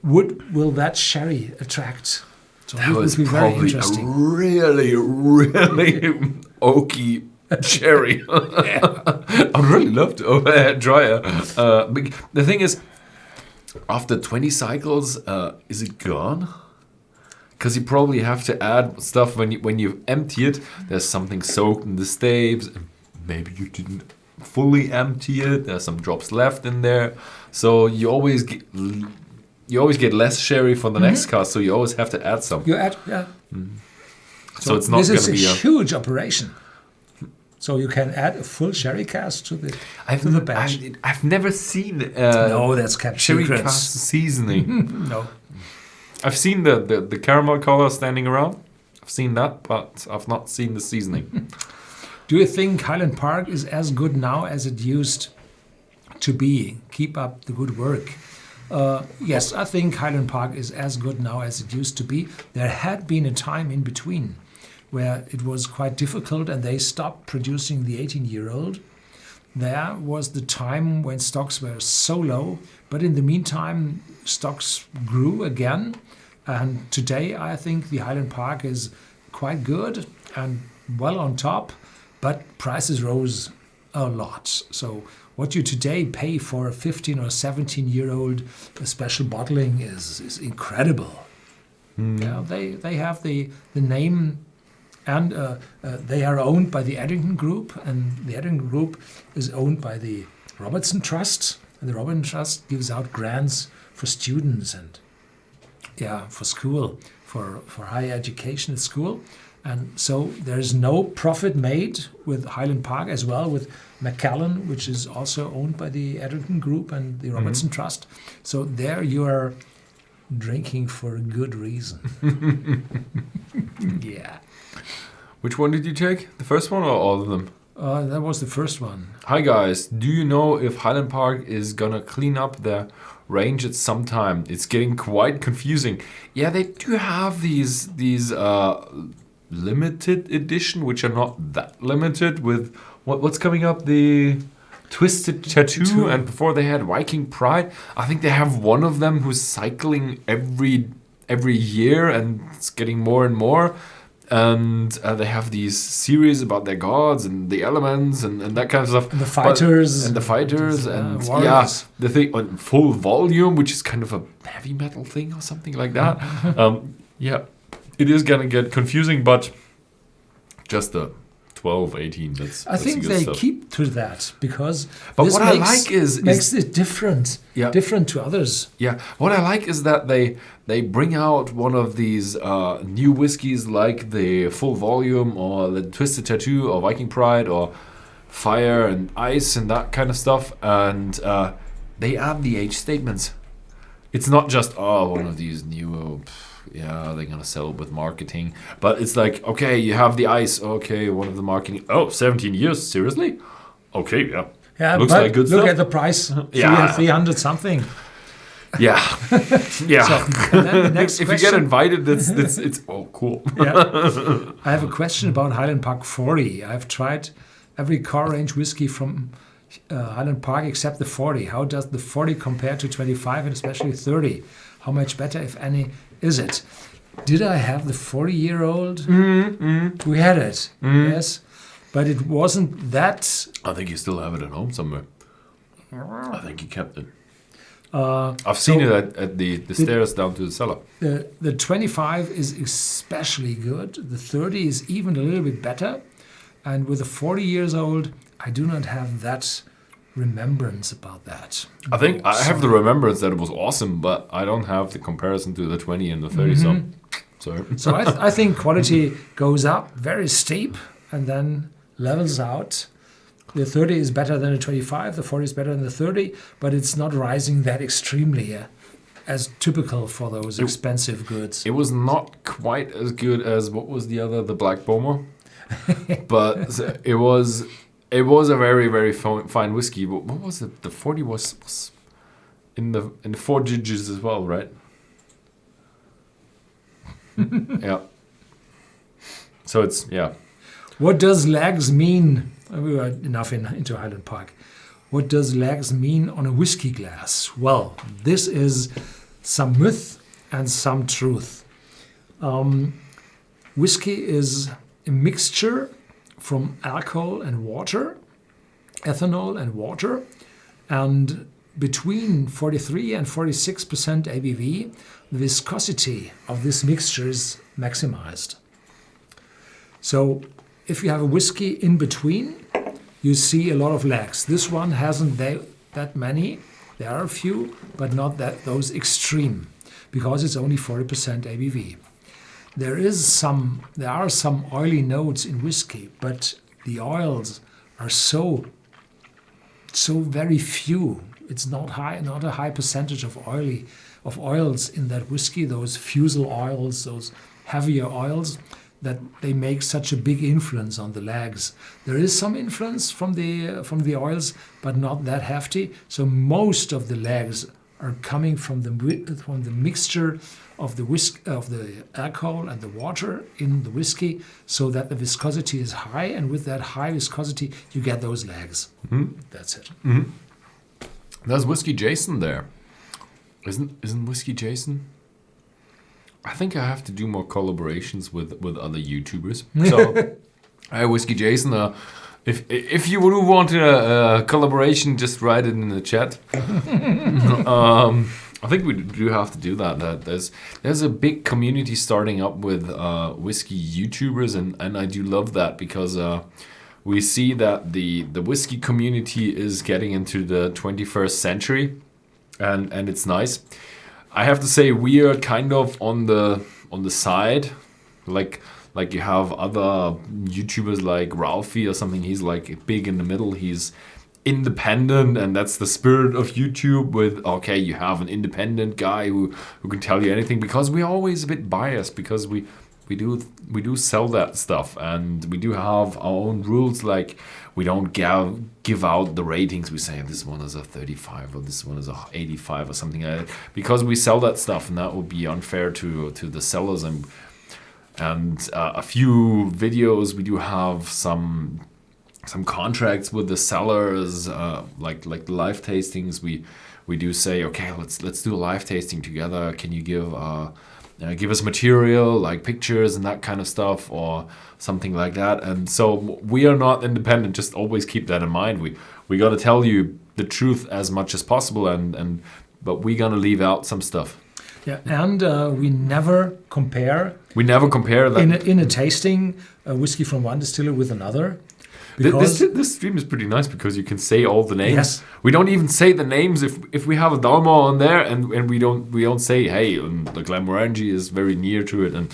will that sherry attract? So That it would was be very probably a interesting. really, really oaky cherry. I'd really love to try it. The thing is, after 20 cycles, is it gone? Because you probably have to add stuff when you empty it. There's something soaked in the staves. Maybe you didn't fully empty it. There's some drops left in there, so you always get less sherry for the next cast. So you always have to add some. You add, yeah. So it's not This going is to a be a. huge operation. So you can add a full sherry cask to the batch. I've never seen No, that's kept sherry secrets. cask seasoning. No. I've seen the caramel color standing around. I've seen that, but I've not seen the seasoning. Do you think Highland Park is as good now as it used to be? Keep up the good work. Yes, I think Highland Park is as good now as it used to be. There had been a time in between where it was quite difficult and they stopped producing the 18-year-old. There was the time when stocks were so low, but in the meantime, stocks grew again. And today, I think the Highland Park is quite good and well on top, but prices rose a lot. So what you today pay for a 15 or 17-year-old special bottling is incredible. Yeah, they have the name, and they are owned by the Eddington Group, and the Eddington Group is owned by the Robertson Trust, and the Robertson Trust gives out grants for students and for school, for higher education at school. And so there's no profit made with Highland Park, as well with Macallan, which is also owned by the Eddington Group and the Robertson Trust. So there you are drinking for a good reason. Yeah. Which one did you take? The first one or all of them? That was the first one. Hi guys, do you know if Highland Park is gonna clean up their range at some time? It's getting quite confusing. Yeah, they do have these limited edition, which are not that limited, with what's coming up, the Twisted Tattoo, and before they had Viking Pride. I think they have one of them who's cycling every year, and it's getting more and more. And they have these series about their gods and the elements and that kind of stuff. And the fighters. And the fighters. And warriors. the thing on full volume, which is kind of a heavy metal thing or something like that. Yeah, it is going to get confusing, but just the 12, 18, that's I think the good they stuff. keep to that because But this what I like makes it different, different to others. Yeah, what I like is that they bring out one of these new whiskies like the Full Volume or the Twisted Tattoo or Viking Pride or Fire and Ice and that kind of stuff, and they add the age statements. It's not just one of these new. They're gonna sell it with marketing, but it's like, okay, you have the ice. Okay, one of the marketing. 17 years, seriously? Okay, yeah. Yeah, Looks but like good look stuff. at the price. Yeah. 300 something. Yeah, yeah. So, and then the next if you get question. invited, it's cool. Yeah. I have a question about Highland Park 40. I've tried every car range whiskey from Highland Park except the 40. How does the 40 compare to 25 and especially 30? How much better, if any, is it? Did I have the 40-year-old? We had it, yes. But it wasn't that... I think you still have it at home somewhere. I think you kept it. I've seen it at the stairs down to the cellar. The 25 is especially good. The 30 is even a little bit better. And with the 40 years old, I do not have that remembrance about that. I think I have the remembrance that it was awesome, but I don't have the comparison to the 20 and the 30. So I think quality goes up very steep and then levels out. The 30 is better than the 25, the 40 is better than the 30, but it's not rising that extremely as typical for those expensive goods. it was not quite as good as what was the Black Bomber, but it was a very, very fine whiskey. What was it? The 40 was in the 4 digits as well, right? Yeah. So it's What does lags mean? We were enough into Highland Park. What does lags mean on a whiskey glass? Well, this is some myth and some truth. Whiskey is a mixture from alcohol and water, ethanol and water, and between 43 and 46% ABV, the viscosity of this mixture is maximized. So if you have a whiskey in between, you see a lot of lags. This one hasn't that many. There are a few, but not those extreme, because it's only 40% ABV. There are some oily notes in whiskey, but the oils are so very few. It's not a high percentage of oils in that whiskey. Those fusel oils, those heavier oils, that they make such a big influence on the lags. There is some influence from the oils, but not that hefty. So most of the lags are coming from the mixture of the alcohol and the water in the whiskey, so that the viscosity is high, and with that high viscosity, you get those lags. Mm-hmm. That's it. Mm-hmm. There's Whiskey Jason there. Isn't Whiskey Jason? I think I have to do more collaborations with other YouTubers. So, hi, Whiskey Jason. If you would want a collaboration, just write it in the chat. I think we do have to do that. There's a big community starting up with whiskey YouTubers, and I do love that, because we see that the whiskey community is getting into the 21st century, and it's nice. I have to say, we are kind of on the side, like you have other YouTubers like Ralphie or something. He's like big in the middle. He's independent, and that's the spirit of YouTube. You have an independent guy who can tell you anything, because we're always a bit biased, because we do sell that stuff, and we do have our own rules. Like, we don't give out the ratings. We say this one is a 35 or this one is a 85 or something like that, because we sell that stuff, and that would be unfair to the sellers. And a few videos, we do have some contracts with the sellers, like the live tastings. We do say, okay, let's do a live tasting together. Can you give us material like pictures and that kind of stuff, or something like that? And so we are not independent. Just always keep that in mind. We got to tell you the truth as much as possible, but we're gonna leave out some stuff. Yeah, and we never compare. That. In a tasting, a whiskey from one distiller with another. This stream is pretty nice, because you can say all the names. Yes. We don't even say the names if we have a Dalmor on there, and we don't say, hey, the Glenmorangie is very near to it, and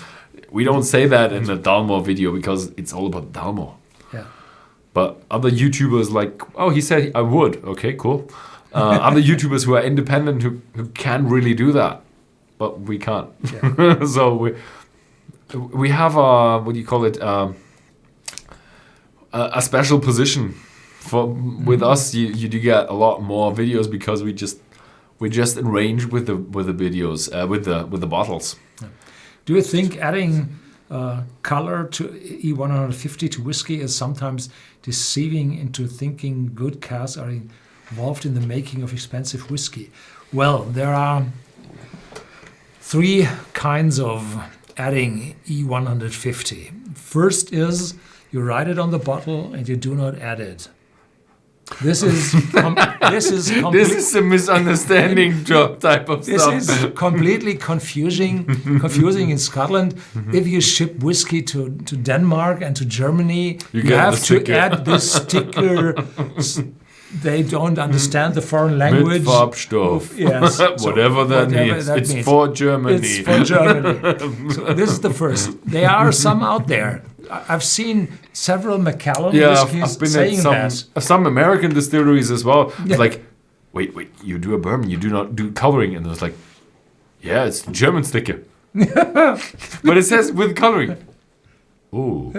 we don't say that in the Dalmor video, because it's all about Dalmor. Yeah. But other YouTubers like, oh, he said I would. Okay, cool. Other YouTubers who are independent, who can really do that, but we can't. Yeah. So we have what do you call it? A special position with us. You do get a lot more videos, because we just arrange with the videos with the bottles. Yeah. Do you think adding color to E150 to whiskey is sometimes deceiving into thinking good casks are involved in the making of expensive whiskey? Well, there are 3 kinds of adding E150. First is, you write it on the bottle and you do not add it. This is this is This is a misunderstanding type of This stuff. is completely confusing in Scotland. If you ship whiskey to Denmark and to Germany, you get have the to sticker. add this sticker. They don't understand the foreign language. Mit Farbstoff. Yes. So Whatever that whatever means. that It's means. for Germany. It's for Germany. So this is the first. There are some out there. I've seen several Macallan whiskies I've been saying at some American distilleries as well. Yeah. It's like, wait, you do a bourbon, you do not do coloring, and it's like, yeah, it's the German sticker, but it says with coloring. Oh,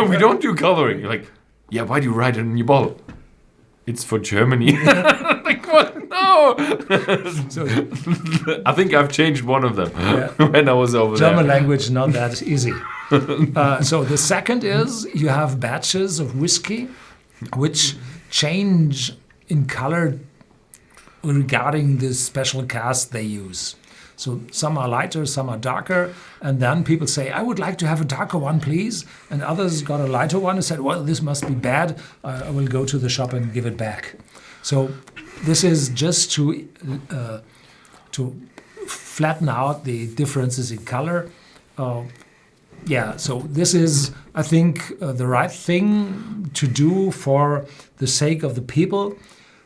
we don't do coloring. You're like, yeah, why do you write it in your bottle? It's for Germany. Like what? No. So I think I've changed one of them Yeah. when I was over German there. language not that easy. So the second is you have batches of whiskey which change in color regarding the special cask they use. So some are lighter, some are darker, and then people say, I would like to have a darker one, please. And others got a lighter one and said, well, this must be bad. I will go to the shop and give it back. So this is just to flatten out the differences in color. So this is, I think, the right thing to do for the sake of the people.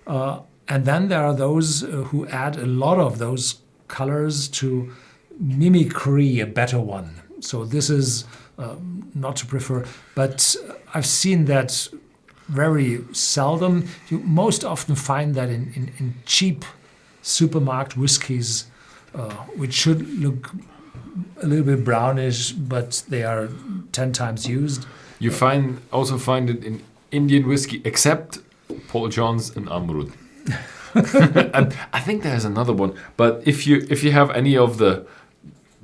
And then there are those who add a lot of those colors to mimicry a better one. So this is not to prefer, but I've seen that very seldom. You most often find that in cheap supermarket whiskies, which should look a little bit brownish, but they are 10 times used. You also find it in Indian whiskey, except Paul John's and Amrut. And I think there's another one, but if you have any of the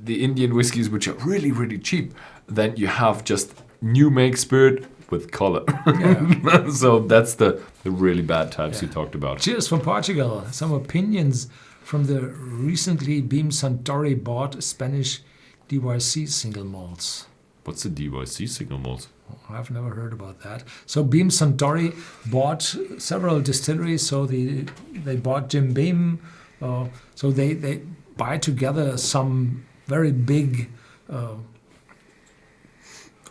Indian whiskies which are really really cheap, then you have just new make spirit with color. Yeah. So that's the really bad types you talked about. Cheers from Portugal. Some opinions from the recently Beam Suntory bought Spanish DYC single malts. What's the DYC single malt? I've never heard about that. So Beam Suntory bought several distilleries. So they bought Jim Beam. So they buy together some very big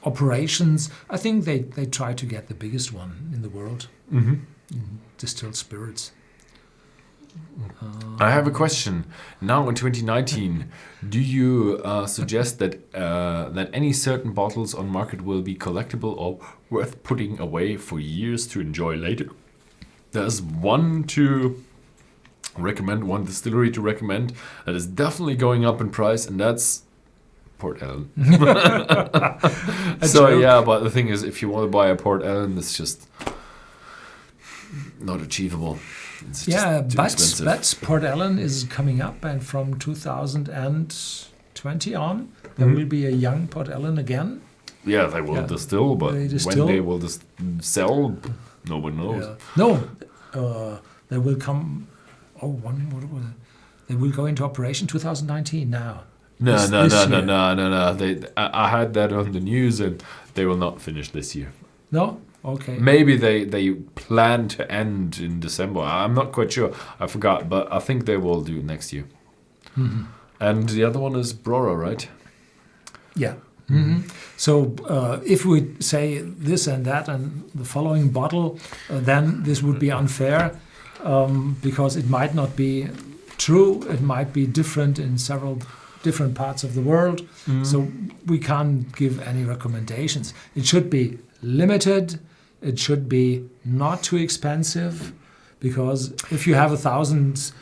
operations. I think they try to get the biggest one in the world in distilled spirits. I have a question. Now in 2019, do you suggest that any certain bottles on market will be collectible or worth putting away for years to enjoy later? There's one distillery to recommend that is definitely going up in price, and that's Port Ellen. So joke. yeah, but the thing is, if you want to buy a Port Ellen, it's just not achievable. It's just too expensive. But Port Ellen is coming up, and from 2020 on, there will be a young Port Ellen again. Yeah, they will distill, but They distill. when they will sell, no one knows. Yeah. No, they will come. Oh, what was it? They will go into operation 2019 now. No. This year. I had that on the news, and they will not finish this year. No? Okay. Maybe they plan to end in December. I'm not quite sure. I forgot, but I think they will do next year. Mm-hmm. And the other one is Brora, right? Yeah. Mm-hmm. So if we say this and that and the following bottle, then this would be unfair because it might not be true. It might be different in several different parts of the world. Mm. So we can't give any recommendations. It should be limited. It should be not too expensive, because if you have 1,000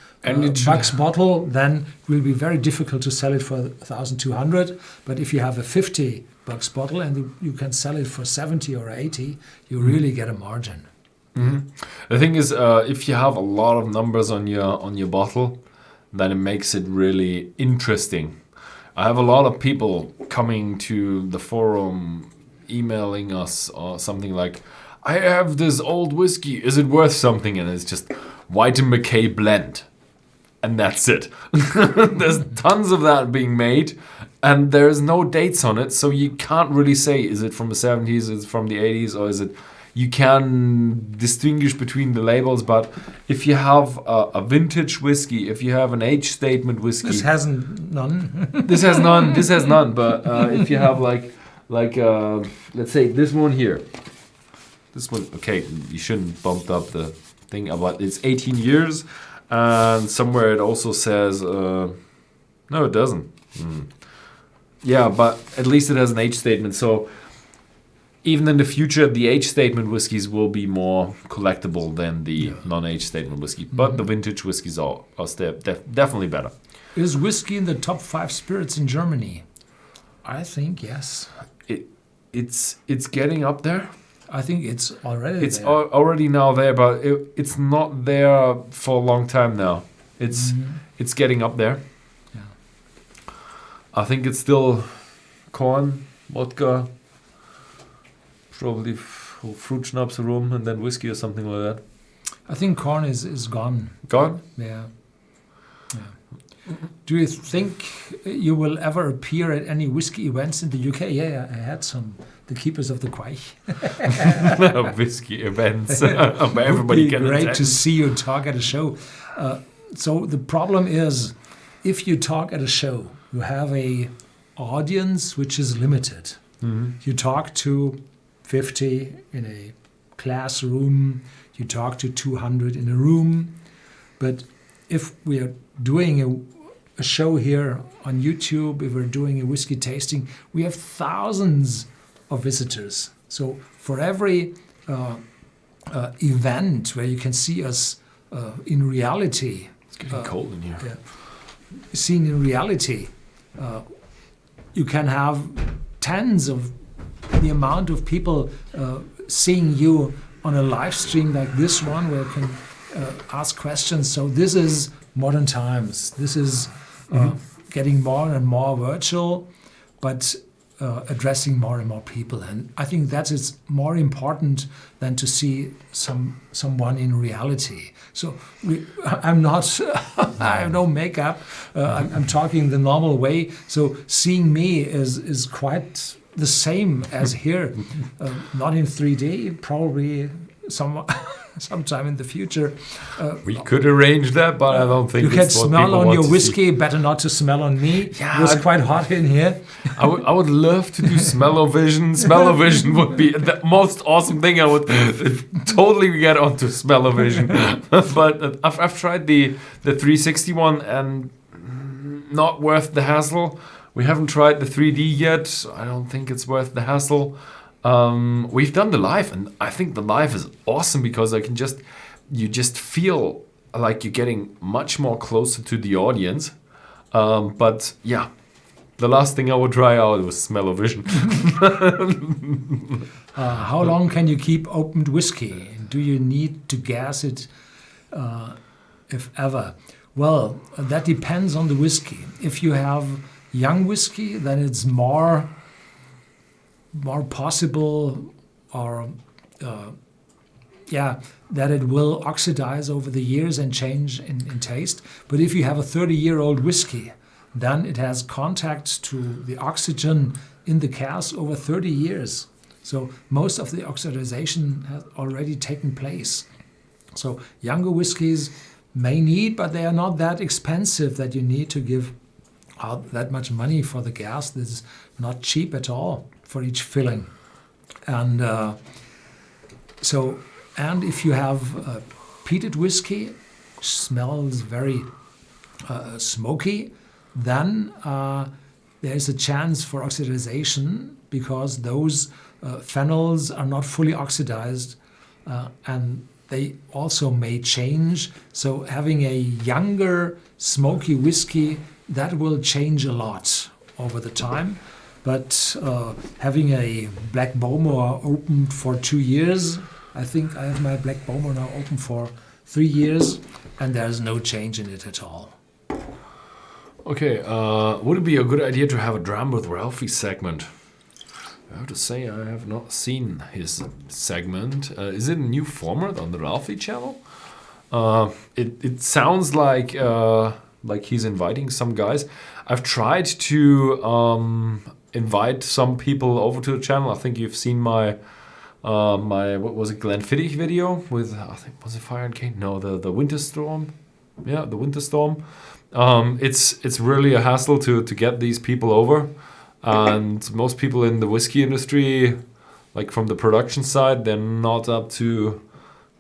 bucks bottle, then it will be very difficult to sell it for 1,200. But if you have a 50 bucks bottle and you can sell it for 70 or 80, you really get a margin. Mm-hmm. The thing is, if you have a lot of numbers on your bottle, then it makes it really interesting. I have a lot of people coming to the forum, emailing us or something like, I have this old whiskey, is it worth something? And it's just White and Mackay blend. And that's it. There's tons of that being made, and there's no dates on it, so you can't really say, is it from the 70s, is it from the 80s, or is it, you can distinguish between the labels. But if you have a vintage whiskey, if you have an age statement whiskey, This hasn't none. this has none. This has none. But if you have like let's say this one here, this one. Okay, you shouldn't bump up the thing. But it's 18 years, and somewhere it also says no, it doesn't. Yeah, but at least it has an age statement. So even in the future, the age statement whiskies will be more collectible than the non-age statement whiskey. But the vintage whiskies are definitely better. Is whiskey in the top 5 spirits in Germany? I think yes. It's getting up there. I think it's already It's there. already now there, but it's not there for a long time now. It's getting up there. Yeah. I think it's still corn, vodka, probably fruit schnapps, rum, and then whiskey or something like that. I think corn is gone. Gone? Yeah. Do you think you will ever appear at any whiskey events in the UK? Yeah, I had some. The Keepers of the Quaich. Whiskey events where everybody Would be can great attend. to see you talk at a show. So the problem is, if you talk at a show, you have a audience which is limited. You talk to 50 in a classroom. You talk to 200 in a room. But if we are doing a show here on YouTube, if we're doing a whiskey tasting, we have thousands of visitors. So for every event where you can see us in reality, It's getting cold in here. yeah, seen in reality, you can have tens of the amount of people seeing you on a live stream like this one, where you can ask questions. So this is modern times. This is getting more and more virtual, but addressing more and more people. And I think that is more important than to see someone in reality. So I'm not, I have no makeup. I'm talking the normal way. So seeing me is quite the same as here. Not in 3D, probably sometime in the future. We could arrange that, but I don't think You can it's what smell people on want your to see. whiskey, better not to smell on me. Yeah, It was quite hot in here. I would love to do smell-o-vision. Smell-o-vision would be the most awesome thing. I would totally get onto smell-o-vision. But I've tried the 360 one and not worth the hassle. We haven't tried the 3D yet. I don't think it's worth the hassle. We've done the live, and I think the live is awesome because you just feel like you're getting much more closer to the audience. But yeah, the last thing I would try out was smell-o-vision. How long can you keep opened whiskey? Do you need to gas it, if ever? Well, that depends on the whiskey. If you have young whiskey, then it's more possible, or that it will oxidize over the years and change in taste. But if you have a 30-year-old whiskey, then it has contact to the oxygen in the cask over 30 years. So most of the oxidization has already taken place. So younger whiskies may need, but they are not that expensive that you need to give out that much money for the gas. This is not cheap at all for each filling. And and if you have peated whiskey, which smells very smoky, then there's a chance for oxidization because those phenols are not fully oxidized, and they also may change. So having a younger smoky whiskey, that will change a lot over the time. But having a Black Bowmore open for 2 years, I think I have my Black Bowmore now open for 3 years, and there's no change in it at all. Okay, would it be a good idea to have a Dram with Ralphie segment? I have to say I have not seen his segment. Is it a new format on the Ralphie channel? It sounds like he's inviting some guys. I've tried to invite some people over to the channel. I think you've seen my my, what was it, Glenfiddich video with, I think, was it Fire and Cane? No, the Winter Storm. Yeah, the Winter Storm. It's really a hassle to get these people over. And most people in the whiskey industry, like from the production side, they're not up to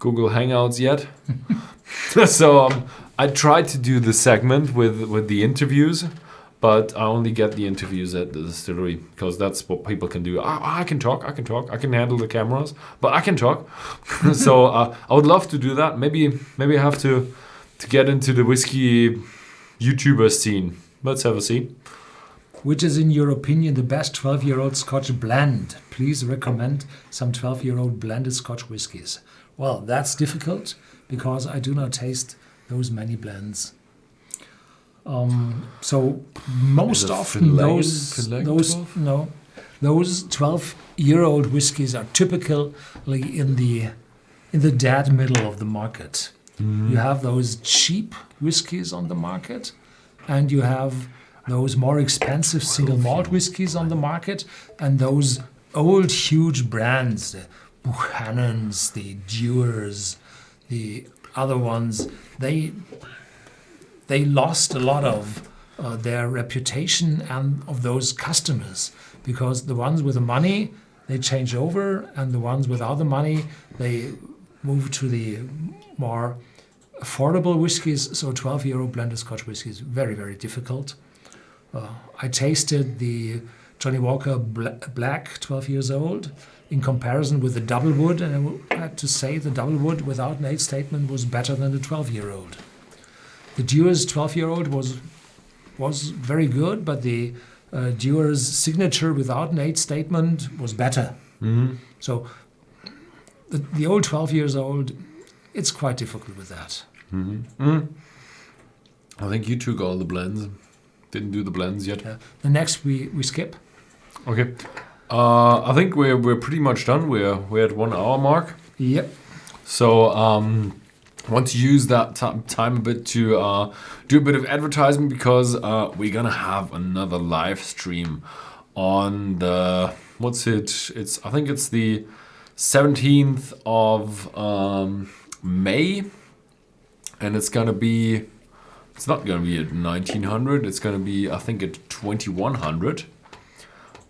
Google Hangouts yet. So I tried to do the segment with the interviews, but I only get the interviews at the distillery because that's what people can do. I can talk, I can handle the cameras, but I can talk. So I would love to do that. Maybe I have to get into the whiskey YouTuber scene. Let's have a see. Which is, in your opinion, the best 12-year-old Scotch blend? Please recommend some 12-year-old blended Scotch whiskies. Well, that's difficult because I do not taste those many blends. So most often those 12-year-old whiskies are typically in the dead middle of the market. You have those cheap whiskies on the market, and you have those more expensive single malt whiskies on the market, and those old huge brands, the Buchanans, the Dewars, the other ones, they lost a lot of their reputation and of those customers, because the ones with the money, they change over, and the ones without the money, they move to the more affordable whiskies. So 12-year-old blended Scotch whiskey is very, very difficult. I tasted the Johnny Walker Black 12 years old in comparison with the Double Wood, and I had to say the Double Wood without an age statement was better than the 12-year-old. The Dewar's 12-year-old was very good, but the Dewar's Signature without an age statement was better. Mm-hmm. So the old 12 years old, it's quite difficult with that. Mm-hmm. Mm. I think you took all the blends. Didn't do the blends yet. Yeah. The next we skip. Okay. I think we're pretty much done. We're at 1 hour mark. Yep. So want to use that time a bit to do a bit of advertisement, because we're gonna have another live stream on the I think it's the 17th of May, and it's gonna be. It's not going to be at 1900. It's going to be, I think, at 2100.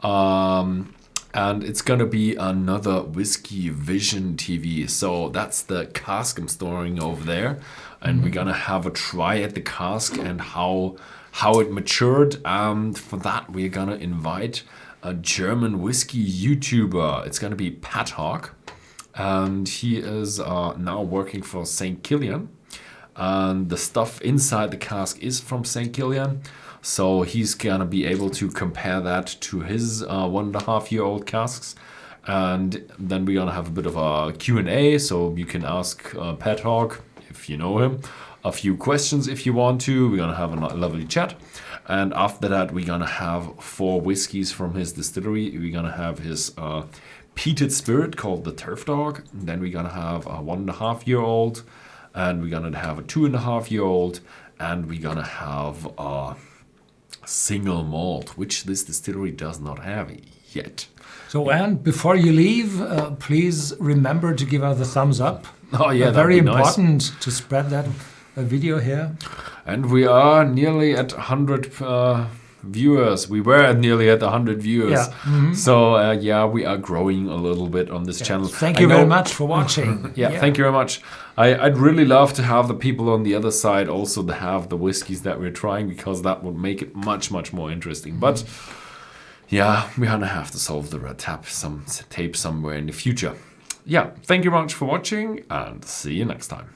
And it's going to be another Whiskey Vision TV. So that's the cask I'm storing over there. And we're going to have a try at the cask and how it matured. And for that, we're going to invite a German whiskey YouTuber. It's going to be Pat Hawk. And he is now working for St. Killian. And the stuff inside the cask is from St. Killian, so he's gonna be able to compare that to his 1.5-year-old casks, and then we're gonna have a bit of a Q&A, so you can ask Pat Hawk, if you know him, a few questions if you want to. We're gonna have a lovely chat, and after that we're gonna have 4 whiskies from his distillery. We're gonna have his peated spirit called the Turf Dog, and then we're gonna have a 1.5-year-old, and we're gonna have a 2.5-year-old, and we're gonna have a single malt, which this distillery does not have yet. So, and before you leave, please remember to give us a thumbs up. Oh yeah, very that'd be important nice. to spread that video here. And we are nearly at 100 viewers. We were nearly at 100 viewers. Yeah. Mm-hmm. So yeah, we are growing a little bit on this channel. Thank you very much for watching. Yeah, thank you very much. I'd really love to have the people on the other side also to have the whiskies that we're trying, because that would make it much, much more interesting. But yeah, we're gonna have to solve the red tape somewhere in the future. Yeah, thank you very much for watching, and see you next time.